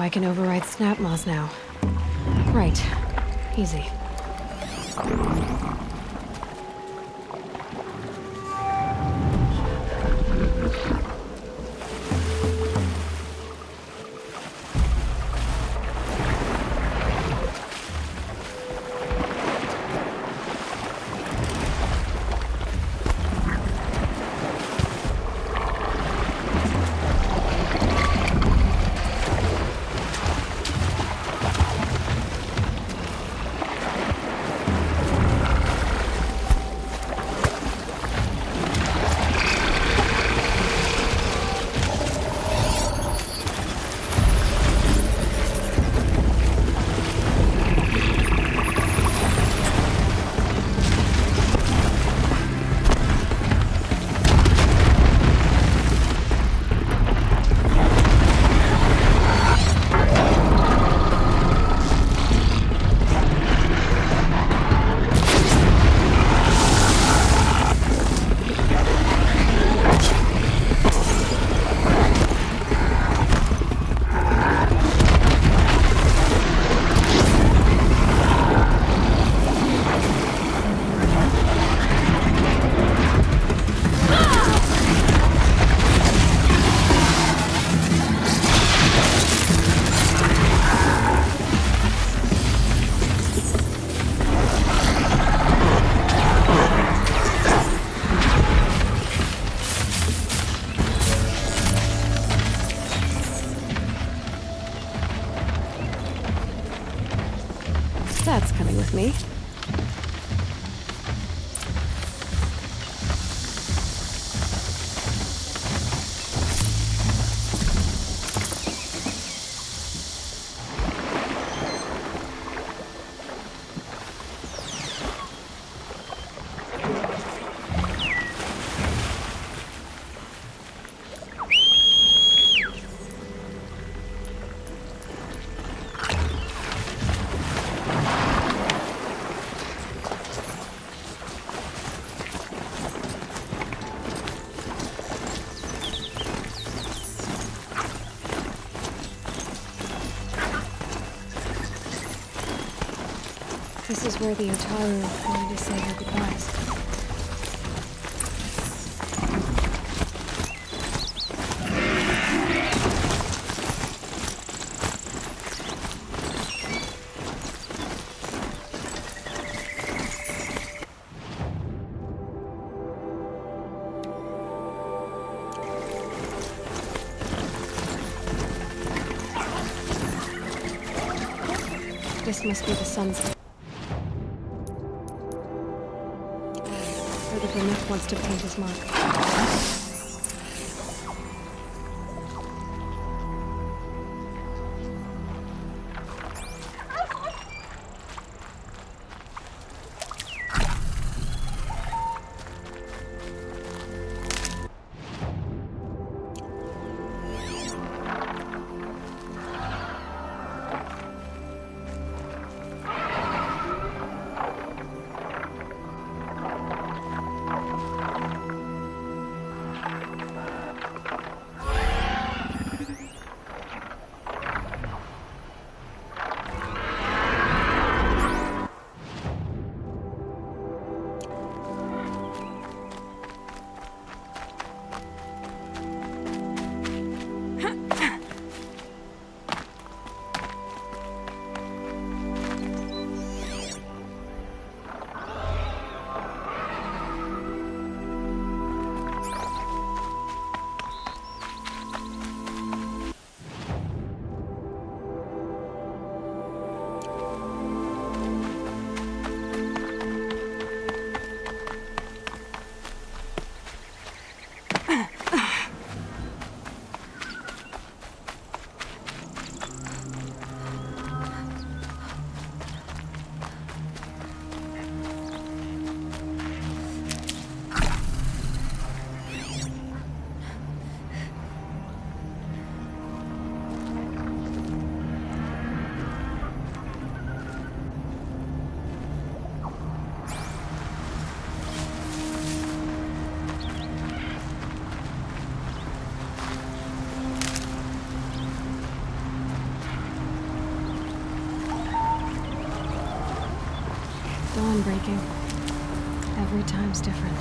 I can override snap moss now. Right. Easy. That's coming with me. This is where the Otaru are going to say their goodbyes. This must be the sunset. The myth wants to paint his mark. Dawn breaking. Every time's different.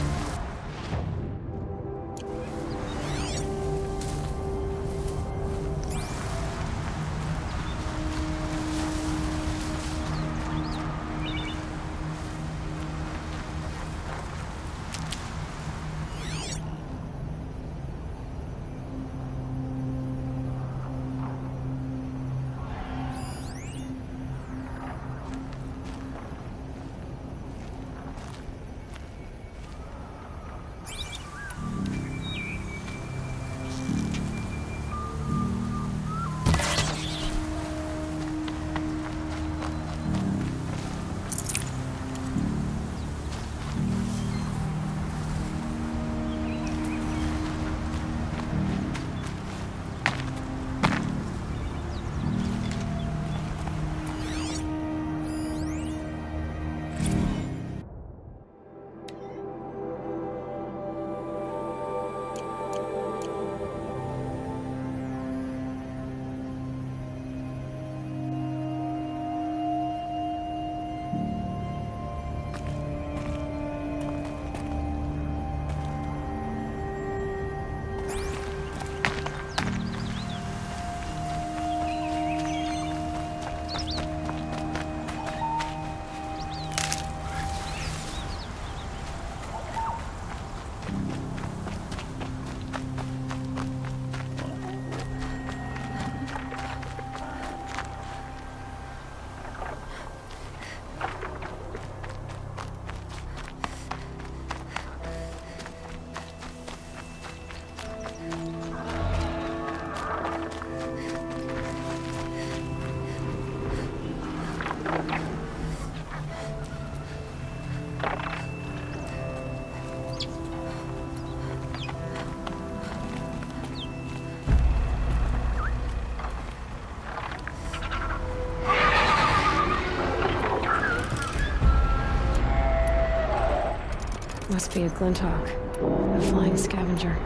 Must be a Glinthawk, a flying scavenger.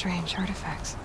strange artifacts.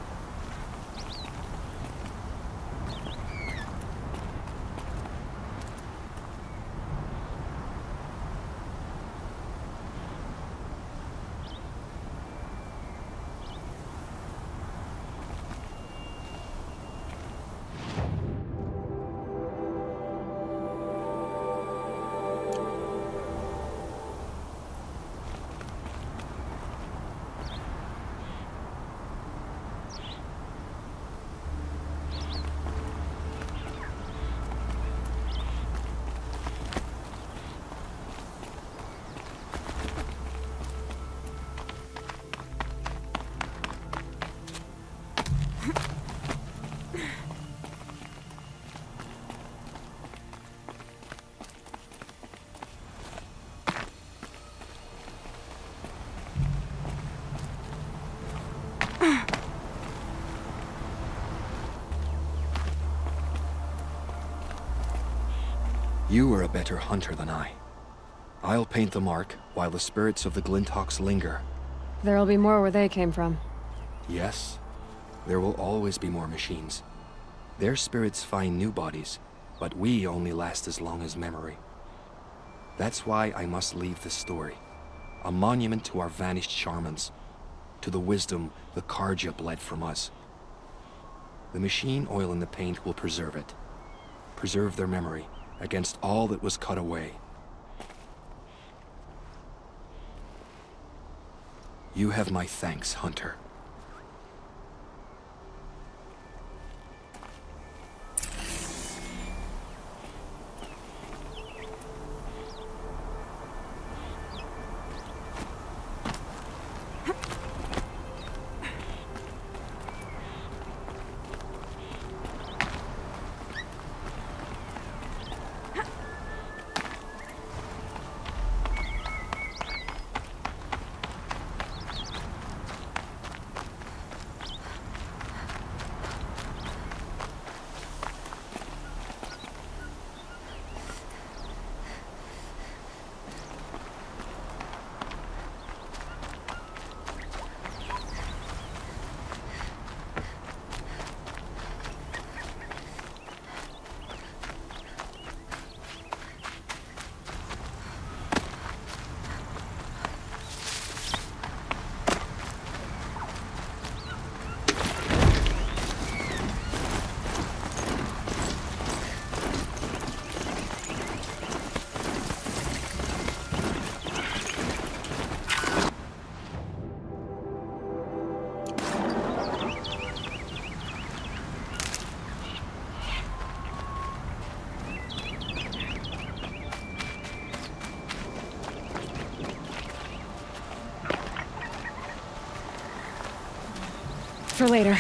You are a better hunter than I. I'll paint the mark while the spirits of the Glinthawks linger. There'll be more where they came from. Yes, there will always be more machines. Their spirits find new bodies, but we only last as long as memory. That's why I must leave this story. A monument to our vanished shamans, to the wisdom the Karja bled from us. The machine oil in the paint will preserve it. Preserve their memory against all that was cut away. You have my thanks, Hunter. For later.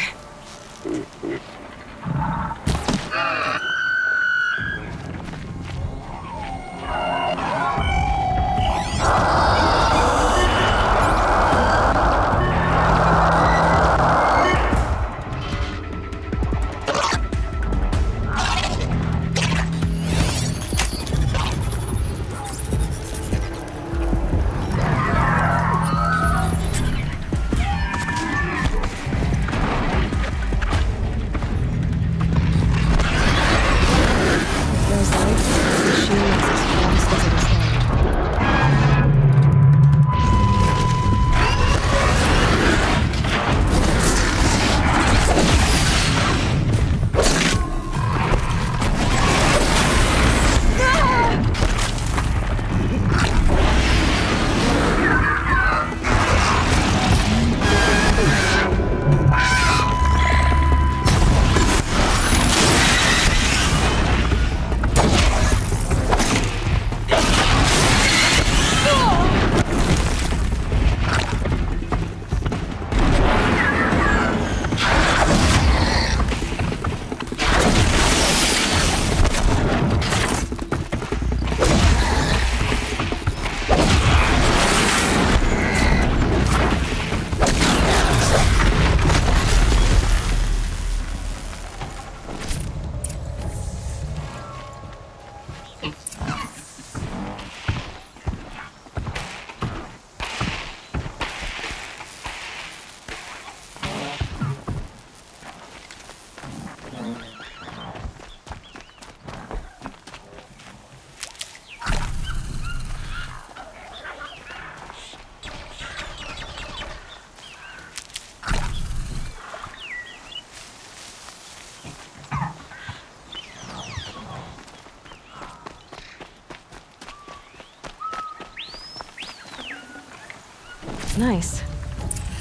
Nice.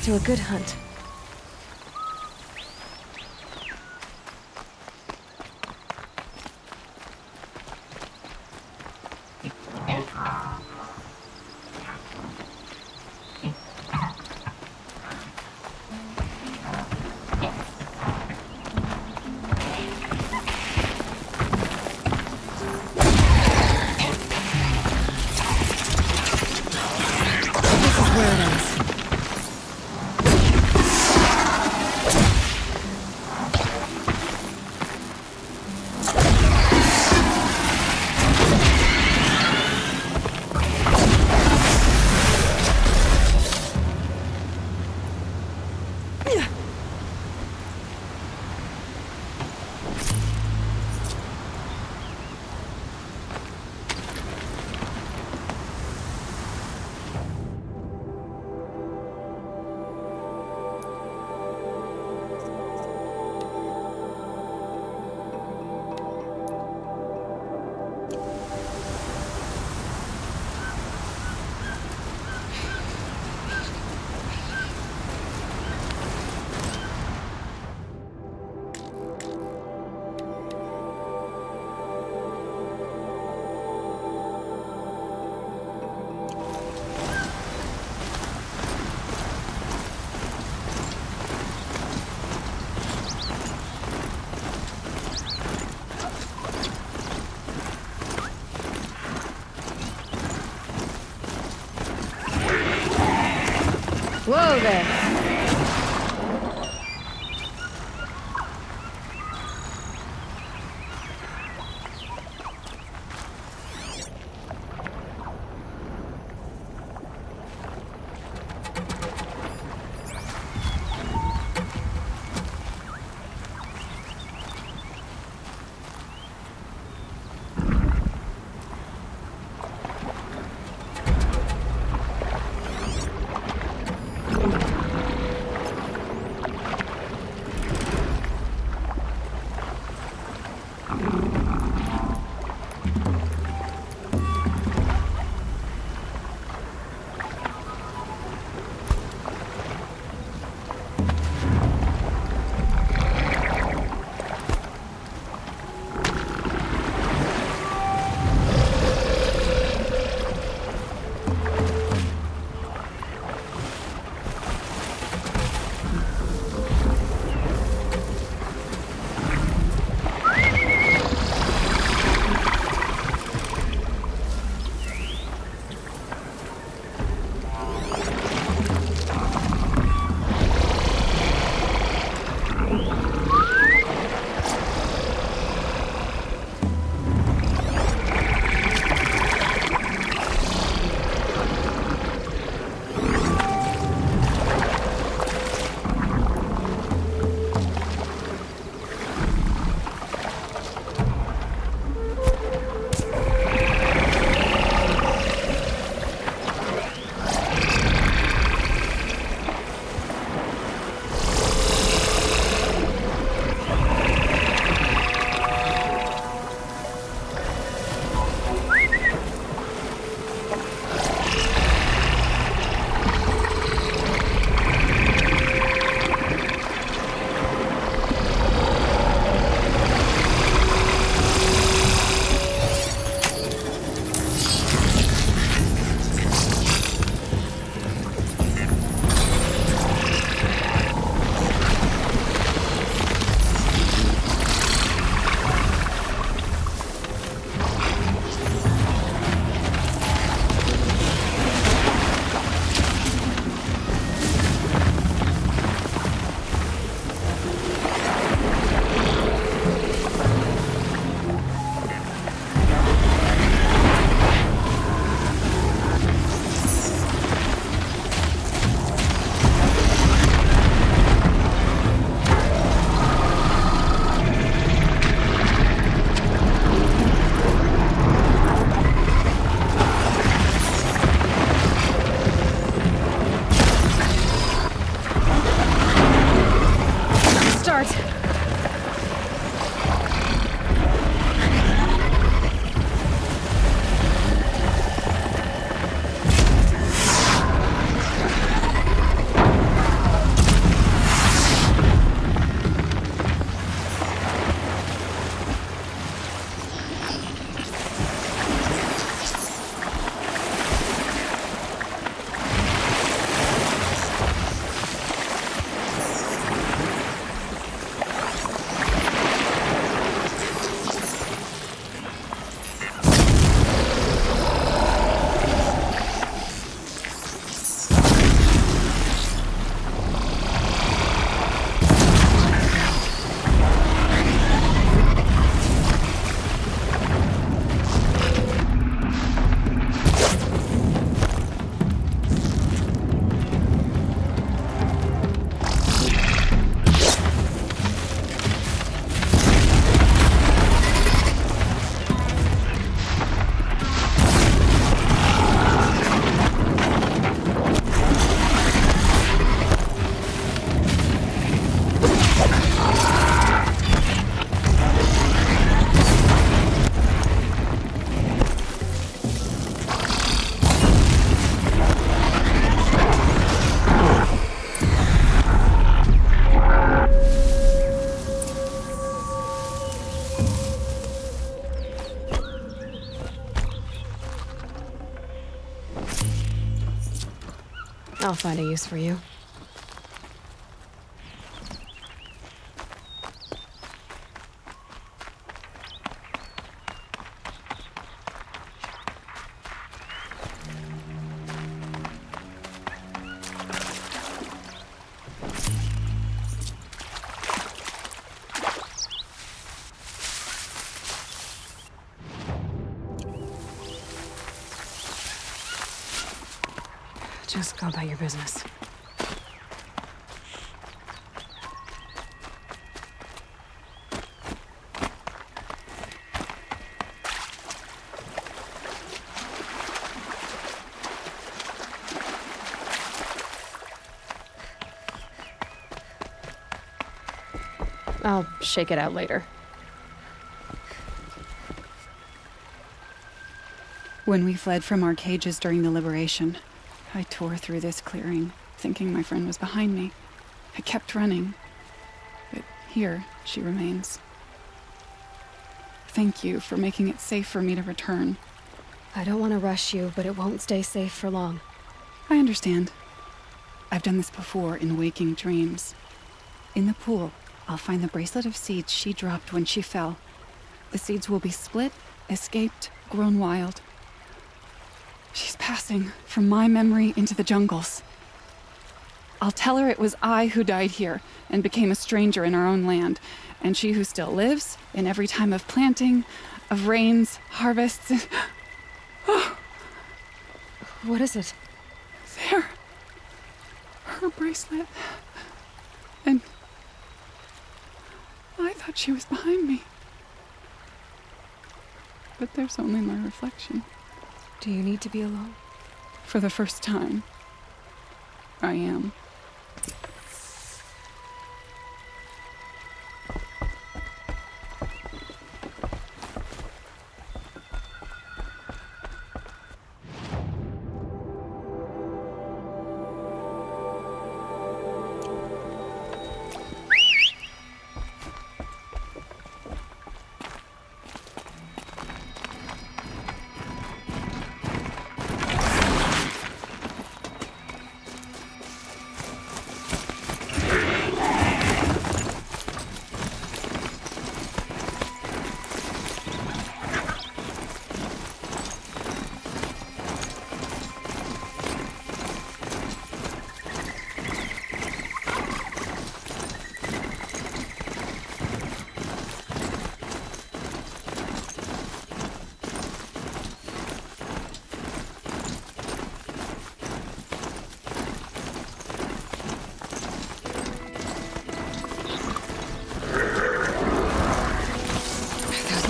Do a good hunt. Where it ends. Whoa there! I'll find a use for you. Just go about your business. I'll shake it out later. When we fled from our cages during the liberation, I tore through this clearing, thinking my friend was behind me. I kept running, but here she remains. Thank you for making it safe for me to return. I don't want to rush you, but it won't stay safe for long. I understand. I've done this before in waking dreams. In the pool, I'll find the bracelet of seeds she dropped when she fell. The seeds will be split, escaped, grown wild. She's passing from my memory into the jungles. I'll tell her it was I who died here and became a stranger in our own land, and she who still lives in every time of planting, of rains, harvests, and... Oh, What is it? there. Her bracelet. And I thought she was behind me. But there's only my reflection. Do you need to be alone? For the first time, I am.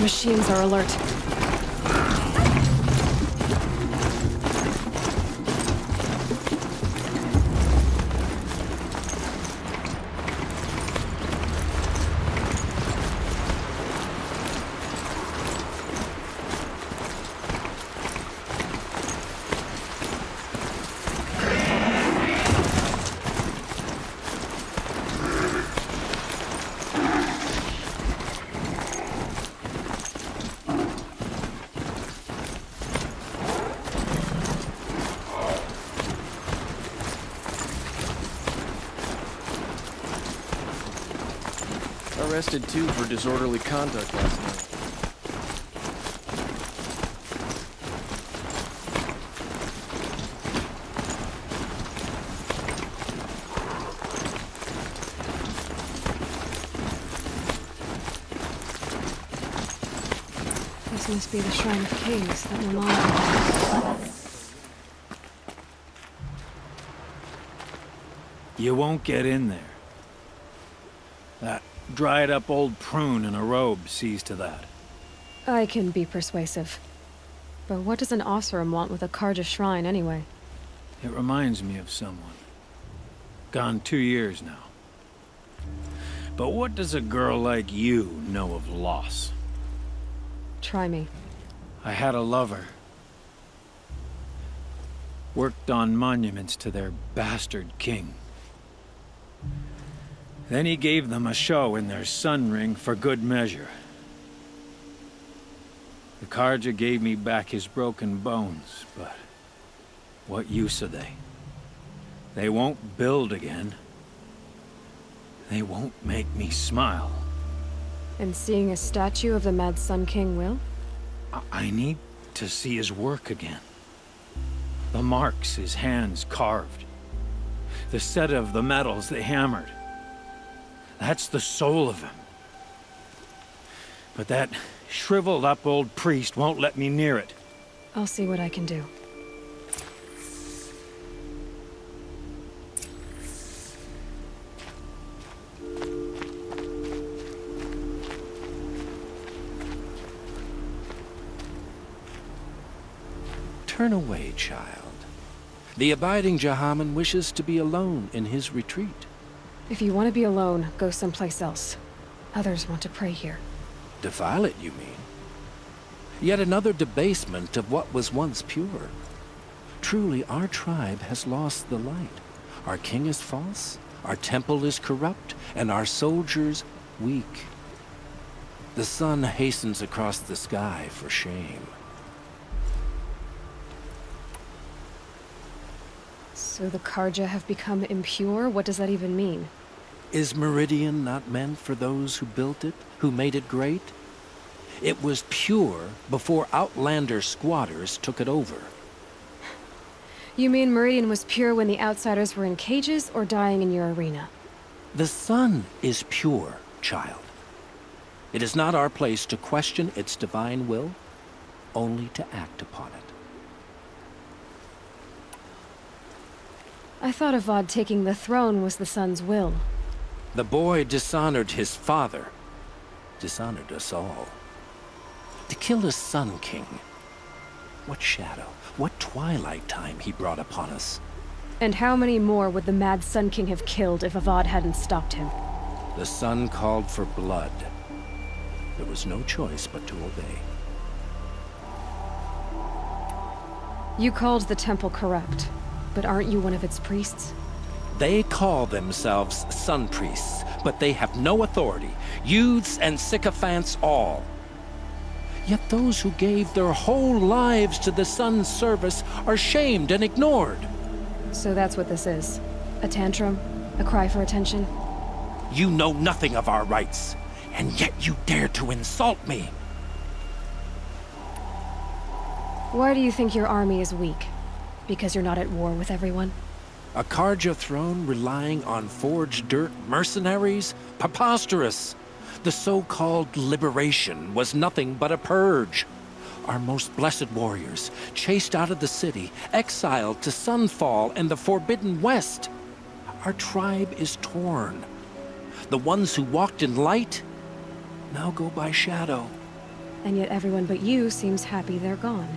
Machines are alert. Arrested too for disorderly conduct last night. This must be the Shrine of Kings that Milan... You won't get in there. That dried-up old prune in a robe sees to that. I can be persuasive. But what does an Osram want with a Karja shrine, anyway? It reminds me of someone. Gone 2 years now. But what does a girl like you know of loss? Try me. I had a lover. Worked on monuments to their bastard king. Then he gave them a show in their sun ring for good measure. The Karja gave me back his broken bones, but what use are they? They won't build again. They won't make me smile. And seeing a statue of the Mad Sun King will? I need to see his work again. The marks his hands carved. The set of the metals they hammered. That's the soul of him. But that shriveled up old priest won't let me near it. I'll see what I can do. Turn away, child. The abiding Jahaman wishes to be alone in his retreat. If you want to be alone, go someplace else. Others want to pray here. Defile it, you mean? Yet another debasement of what was once pure. Truly, our tribe has lost the light. Our king is false, our temple is corrupt, and our soldiers weak. The sun hastens across the sky for shame. So the Karja have become impure? What does that even mean? Is Meridian not meant for those who built it, who made it great? It was pure before outlander squatters took it over. You mean Meridian was pure when the outsiders were in cages or dying in your arena? The sun is pure, child. It is not our place to question its divine will, only to act upon it. I thought Avad taking the throne was the sun's will. The boy dishonored his father, dishonored us all. To kill his sun king. What shadow, what twilight time he brought upon us. And how many more would the Mad Sun King have killed if Avad hadn't stopped him? The sun called for blood. There was no choice but to obey. You called the temple corrupt, but aren't you one of its priests? They call themselves sun priests, but they have no authority. Youths and sycophants all. Yet those who gave their whole lives to the sun's service are shamed and ignored. So that's what this is. A tantrum? A cry for attention? You know nothing of our rights, and yet you dare to insult me. Why do you think your army is weak? Because you're not at war with everyone? A Karja throne relying on forged dirt mercenaries? Preposterous! The so-called liberation was nothing but a purge. Our most blessed warriors, chased out of the city, exiled to Sunfall and the Forbidden West. Our tribe is torn. The ones who walked in light now go by shadow. And yet everyone but you seems happy they're gone.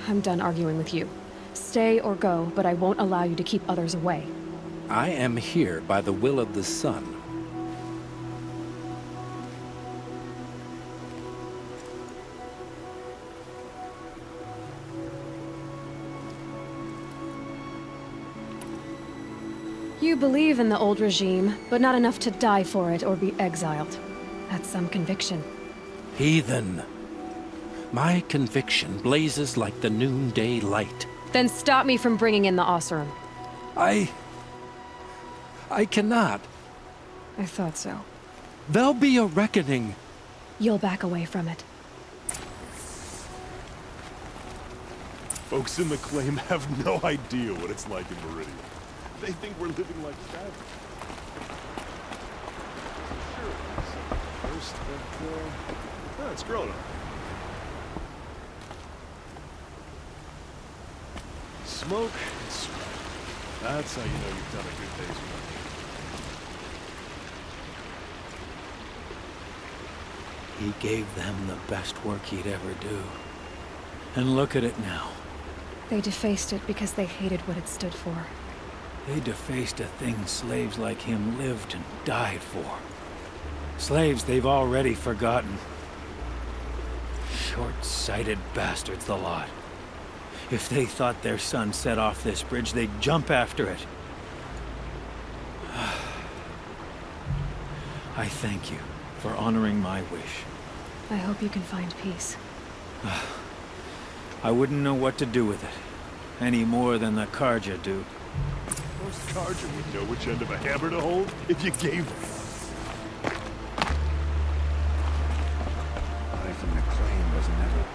I'm done arguing with you. Stay or go, but I won't allow you to keep others away. I am here by the will of the sun. You believe in the old regime, but not enough to die for it or be exiled. That's some conviction. Heathen. My conviction blazes like the noonday light. Then stop me from bringing in the Oseram. I cannot. I thought so. There'll be a reckoning. You'll back away from it. Folks in the claim have no idea what it's like in Meridian. They think we're living like savages. Sure, first, but it's growing up. Smoke and sweat. That's how you know you've done a good day's work. He gave them the best work he'd ever do. And look at it now. They defaced it because they hated what it stood for. They defaced a thing slaves like him lived and died for. Slaves they've already forgotten. Short-sighted bastards, the lot. If they thought their son set off this bridge, they'd jump after it. I thank you for honoring my wish. I hope you can find peace. I wouldn't know what to do with it. Any more than the Karja do. Most Karja would know which end of a hammer to hold if you gave them. Life in the claim was never...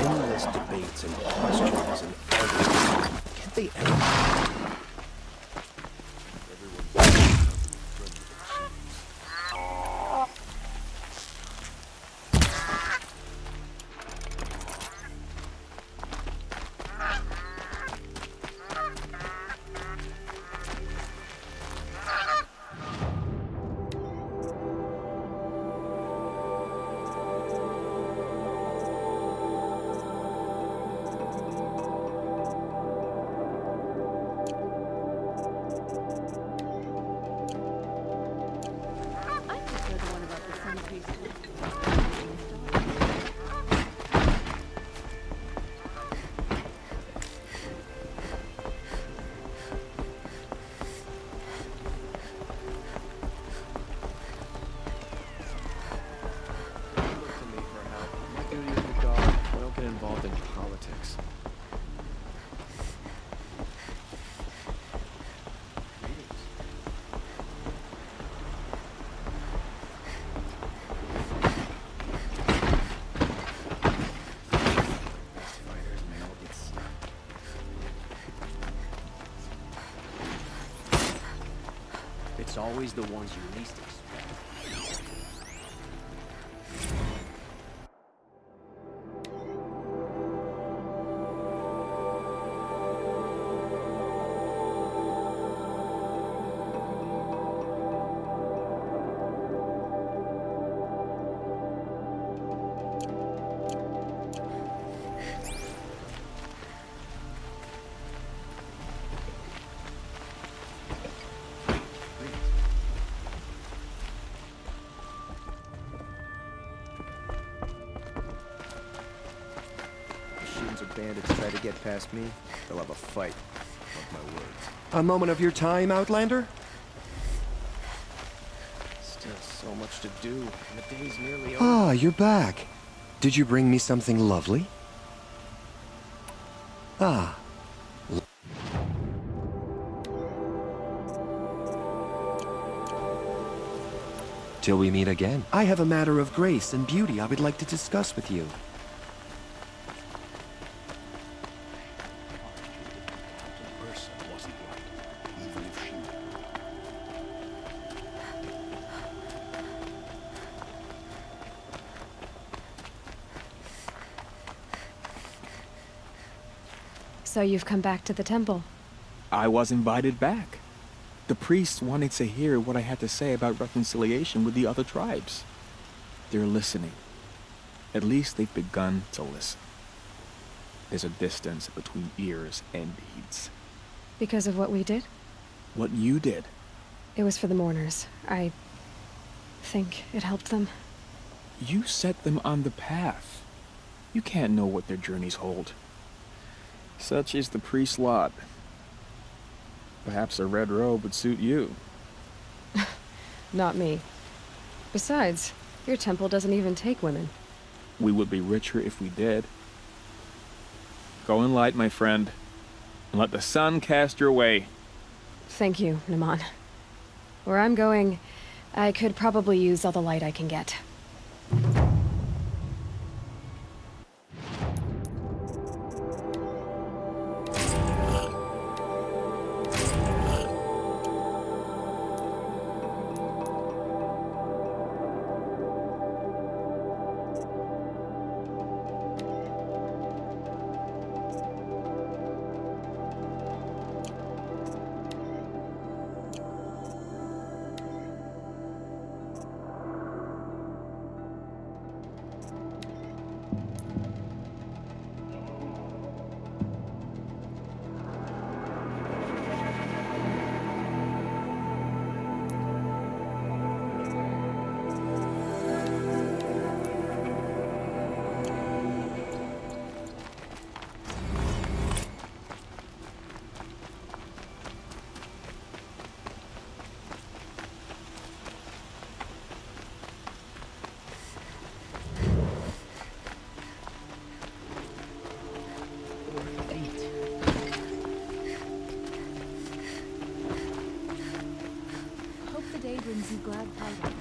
Endless debates and questions and arguments. Can't they ever... involved in politics. It's always the ones you least expect. Bandits try to get past me, they'll have a fight. Mark my words. A moment of your time, Outlander? Still so much to do, and the day's nearly over. Ah, you're back. Did you bring me something lovely? Ah. Till we meet again. I have a matter of grace and beauty I would like to discuss with you. So you've come back to the temple? I was invited back. The priests wanted to hear what I had to say about reconciliation with the other tribes. They're listening. At least they've begun to listen. There's a distance between ears and deeds. Because of what we did? What you did. It was for the mourners. I think it helped them. You set them on the path. You can't know what their journeys hold. Such is the priest's lot. Perhaps a red robe would suit you. Not me. Besides, your temple doesn't even take women. We would be richer if we did. Go in light, my friend, and let the sun cast your way. Thank you, Naman. Where I'm going, I could probably use all the light I can get. I'm glad tidings.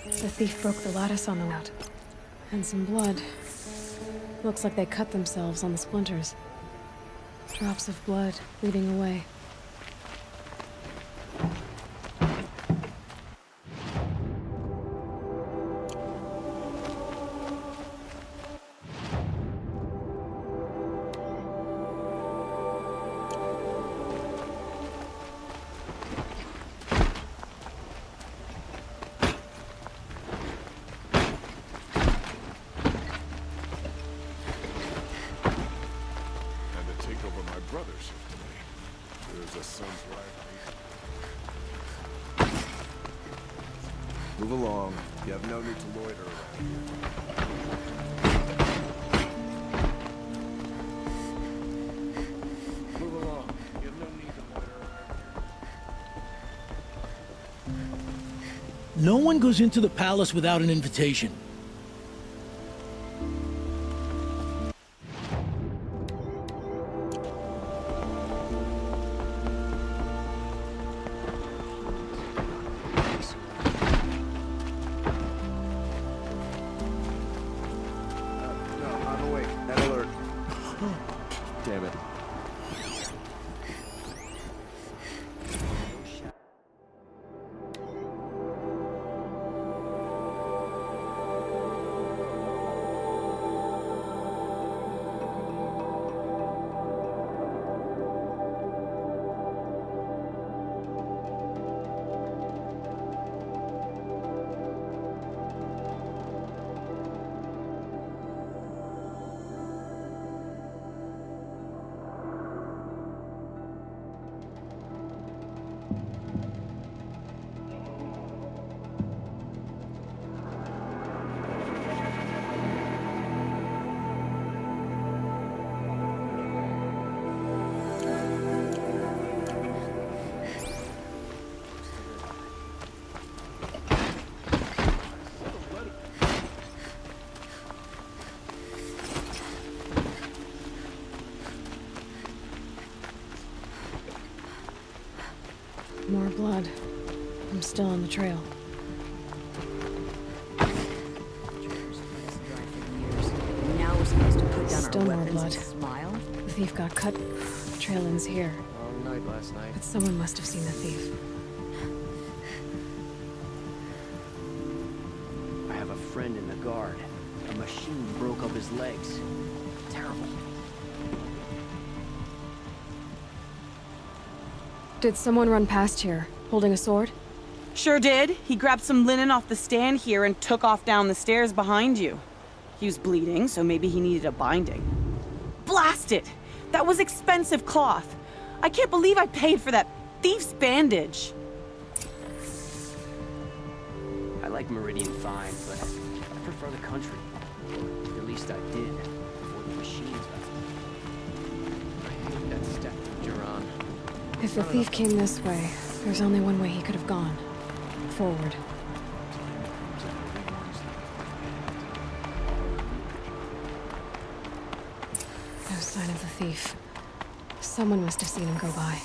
The thief broke the lattice on the out. And some blood. Looks like they cut themselves on the splinters. Drops of blood leading away. Move along. You have no need to loiter around here. Move along. You have no need to loiter around here. No one goes into the palace without an invitation. Damn it. More blood. I'm still on the trail. Now we're supposed to put down Still our more weapons blood. and smile? The thief got cut. The trail ends here. Long night last night. But someone must have seen the thief. I have a friend in the guard. A machine broke up his legs. Terrible. Did someone run past here, holding a sword? Sure did. He grabbed some linen off the stand here and took off down the stairs behind you. He was bleeding, so maybe he needed a binding. Blast it! That was expensive cloth. I can't believe I paid for that thief's bandage. I like Meridian fine, but I prefer the country. Or at least I did, before the machines got I hate that step you're on. If the thief came this way, there's only one way he could have gone. Forward. No sign of the thief. Someone must have seen him go by.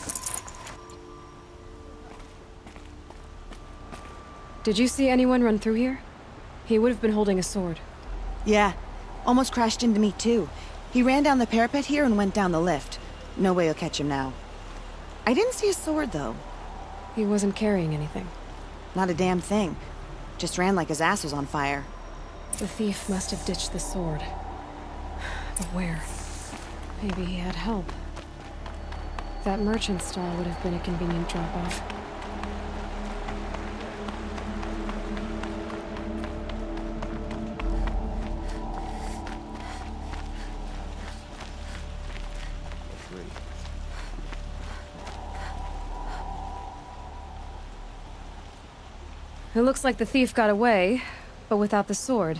Did you see anyone run through here? He would have been holding a sword. Yeah. Almost crashed into me, too. He ran down the parapet here and went down the lift. No way you'll catch him now. I didn't see a sword, though. He wasn't carrying anything. Not a damn thing. Just ran like his ass was on fire. The thief must have ditched the sword. But where? Maybe he had help. That merchant stall would have been a convenient drop-off. It looks like the thief got away, but without the sword.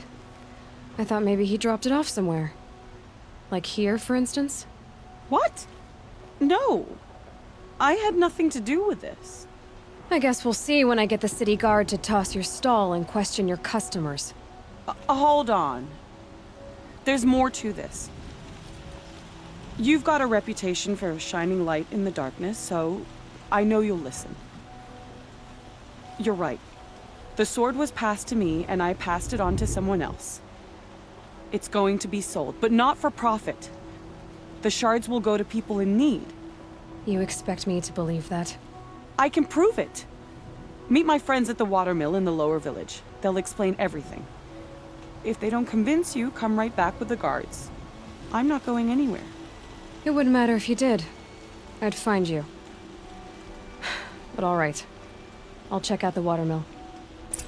I thought maybe he dropped it off somewhere. Like here, for instance? What? No. I had nothing to do with this. I guess we'll see when I get the city guard to toss your stall and question your customers. Hold on. There's more to this. You've got a reputation for shining light in the darkness, so I know you'll listen. You're right. The sword was passed to me, and I passed it on to someone else. It's going to be sold, but not for profit. The shards will go to people in need. You expect me to believe that? I can prove it. Meet my friends at the watermill in the lower village. They'll explain everything. If they don't convince you, come right back with the guards. I'm not going anywhere. It wouldn't matter if you did. I'd find you. But all right. I'll check out the watermill.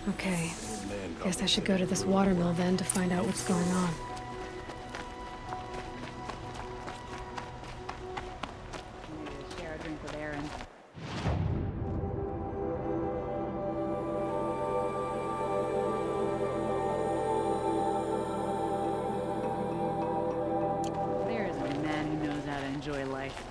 Okay. Guess I should go to this watermill then to find out what's going on. Share a drink with Aaron. There is a man who knows how to enjoy life.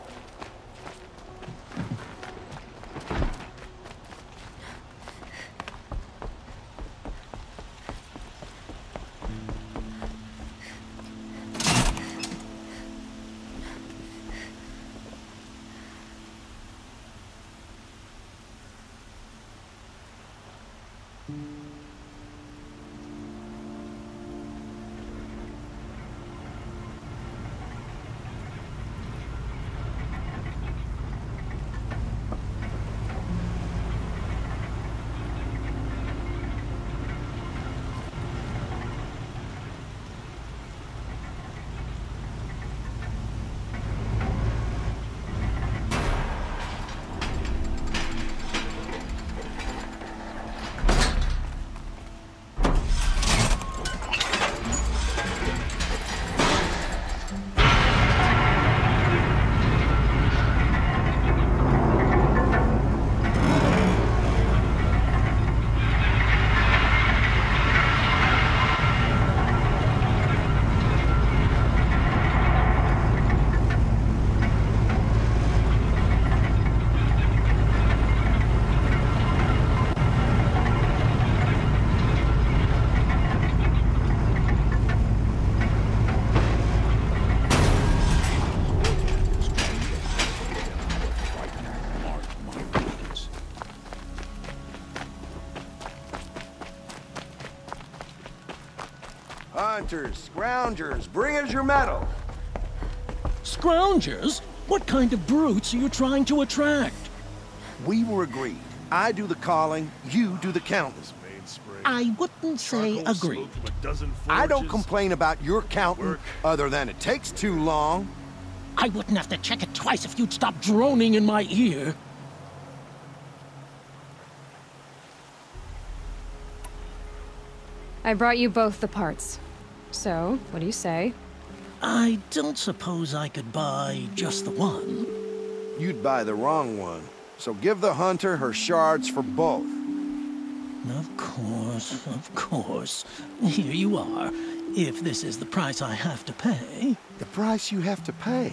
Hunters, scroungers, bring us your metal. Scroungers? What kind of brutes are you trying to attract? We were agreed. I do the calling, you do the counting. I wouldn't say agreed. I don't complain about your counting, other than it takes too long. I wouldn't have to check it twice if you'd stop droning in my ear. I brought you both the parts. So, what do you say? I don't suppose I could buy just the one. You'd buy the wrong one. So give the hunter her shards for both. Of course, of course. Here you are. If this is the price I have to pay. The price you have to pay?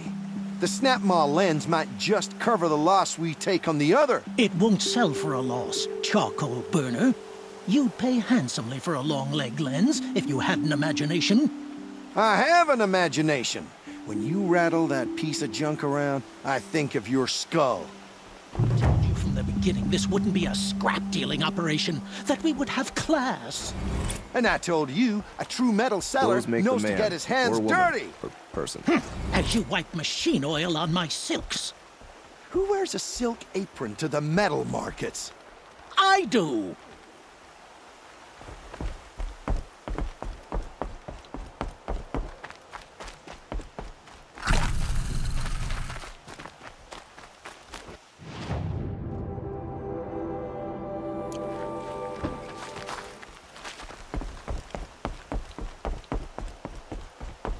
The Snapmaw lens might just cover the loss we take on the other. It won't sell for a loss, charcoal burner. You'd pay handsomely for a long-leg lens if you had an imagination. I have an imagination. When you rattle that piece of junk around, I think of your skull. I told you from the beginning this wouldn't be a scrap-dealing operation, that we would have class. And I told you, a true metal seller knows to get his hands dirty. Or person. As you wipe machine oil on my silks. Who wears a silk apron to the metal markets? I do.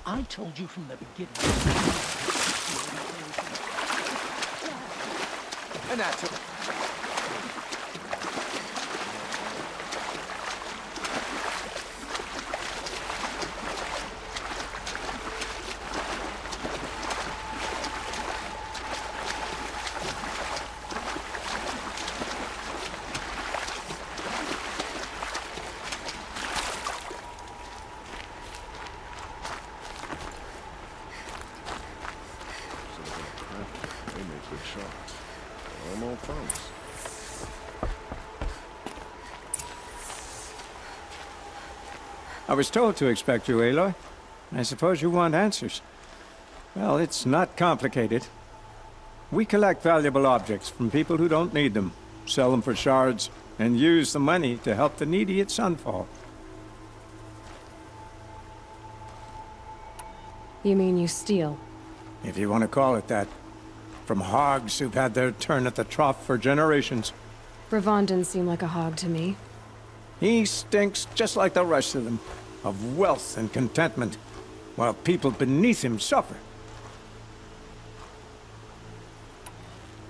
I told you from the beginning. And I took... Normal promise. I was told to expect you, Aloy. I suppose you want answers. Well, it's not complicated. We collect valuable objects from people who don't need them, sell them for shards, and use the money to help the needy at Sunfall. You mean you steal? If you want to call it that. From hogs who've had their turn at the trough for generations. Ravon didn't seem like a hog to me. He stinks just like the rest of them, of wealth and contentment, while people beneath him suffer.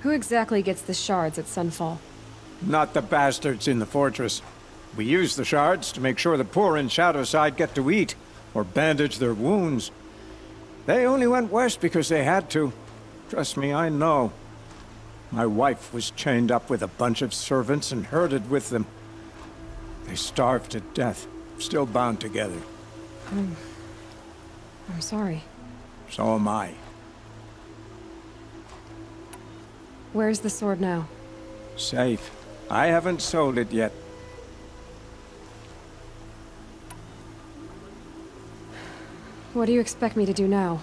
Who exactly gets the shards at Sunfall? Not the bastards in the fortress. We use the shards to make sure the poor in Shadowside get to eat, or bandage their wounds. They only went west because they had to. Trust me, I know. My wife was chained up with a bunch of servants and herded with them. They starved to death, still bound together. I'm sorry. So am I. Where's the sword now? Safe. I haven't sold it yet. What do you expect me to do now?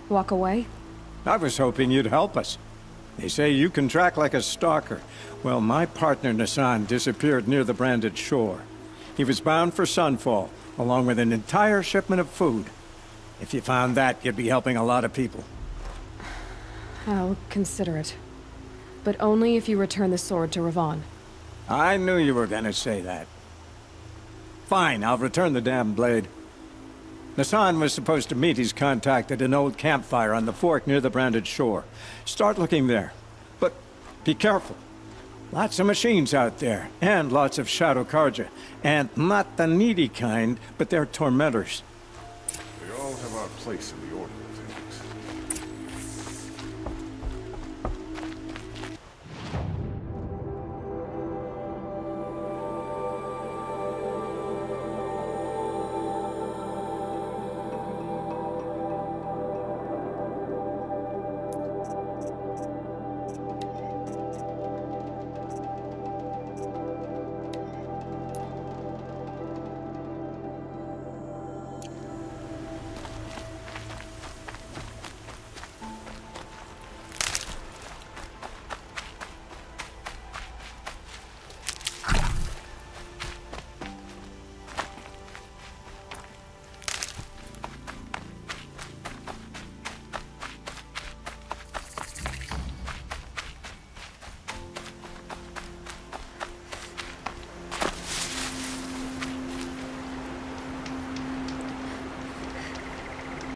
Walk away? I was hoping you'd help us. They say you can track like a stalker. Well, my partner Nassan disappeared near the branded shore. He was bound for Sunfall, along with an entire shipment of food. If you found that, you'd be helping a lot of people. I'll consider it. But only if you return the sword to Ravon. I knew you were gonna say that. Fine, I'll return the damn blade. Nassan was supposed to meet his contact at an old campfire on the fork near the branded shore. Start looking there. But be careful. Lots of machines out there, and lots of Shadow Karja. And not the needy kind, but they're tormentors. We all have our place in the